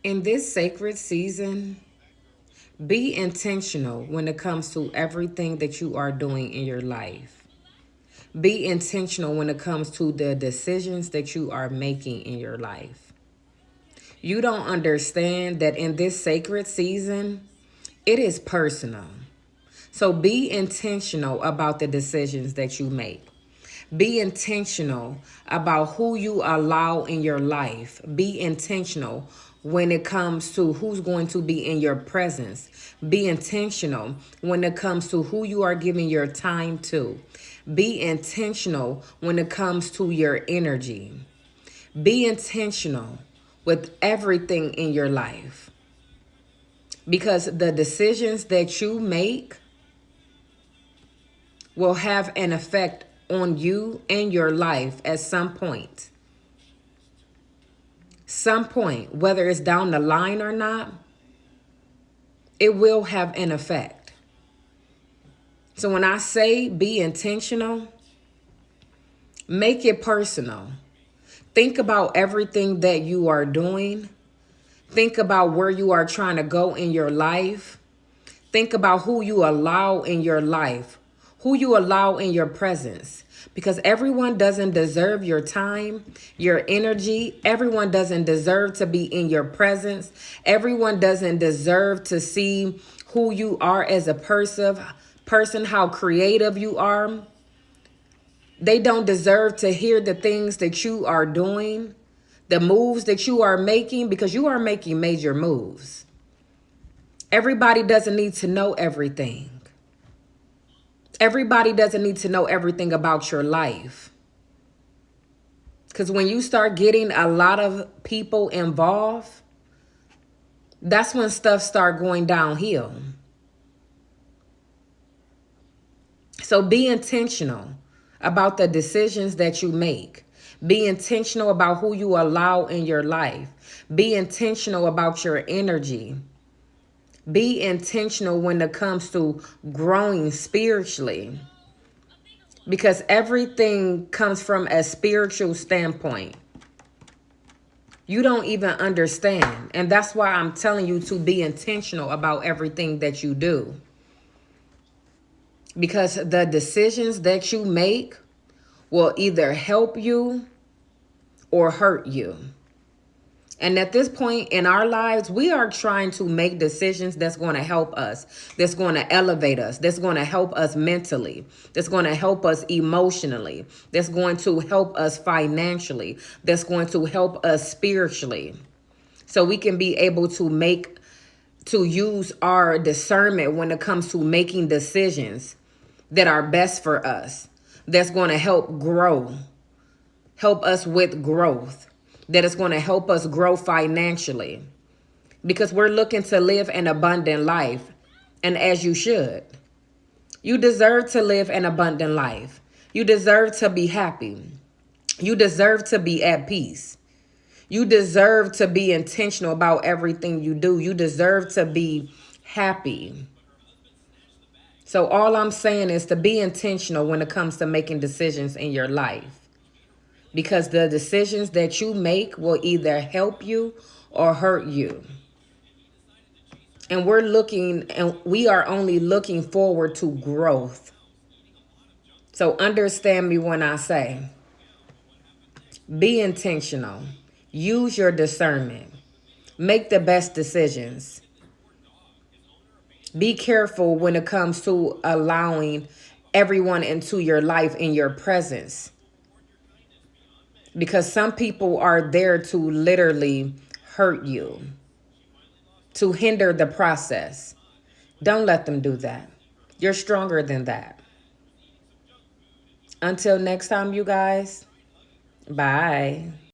In this sacred season, be intentional when it comes to everything that you are doing in your life. Be intentional when it comes to the decisions that you are making in your life. You don't understand that in this sacred season, it is personal. So be intentional about the decisions that you make. Be intentional about who you allow in your life. Be intentional when it comes to who's going to be in your presence. Be intentional when it comes to who you are giving your time to. Be intentional when it comes to your energy. Be intentional with everything in your life because the decisions that you make will have an effect on you and your life at some point. Some point, whether it's down the line or not, it will have an effect. So when I say be intentional, make it personal. Think about everything that you are doing. Think about where you are trying to go in your life. Think about who you allow in your life, who you allow in your presence. Because everyone doesn't deserve your time, your energy. Everyone doesn't deserve to be in your presence. Everyone doesn't deserve to see who you are as a person, how creative you are. They don't deserve to hear the things that you are doing, the moves that you are making, because you are making major moves. Everybody doesn't need to know everything. Everybody doesn't need to know everything about your life. Because when you start getting a lot of people involved, that's when stuff start going downhill. So be intentional about the decisions that you make. Be intentional about who you allow in your life. Be intentional about your energy. Be intentional when it comes to growing spiritually. Because everything comes from a spiritual standpoint. You don't even understand. And that's why I'm telling you to be intentional about everything that you do. Because the decisions that you make will either help you or hurt you. And at this point in our lives, we are trying to make decisions that's going to help us, that's going to elevate us, that's going to help us mentally, that's going to help us emotionally, that's going to help us financially, that's going to help us spiritually. So we can be able to use our discernment when it comes to making decisions that are best for us, that's going to help us with growth, that is going to help us grow financially, because we're looking to live an abundant life. And as you should, you deserve to live an abundant life. You deserve to be happy. You deserve to be at peace. You deserve to be intentional about everything you do. You deserve to be happy. So all I'm saying is to be intentional when it comes to making decisions in your life. Because the decisions that you make will either help you or hurt you. And we are only looking forward to growth. So understand me when I say, be intentional. Use your discernment. Make the best decisions. Be careful when it comes to allowing everyone into your life in your presence. Because some people are there to literally hurt you, to hinder the process. Don't let them do that. You're stronger than that. Until next time, you guys, bye.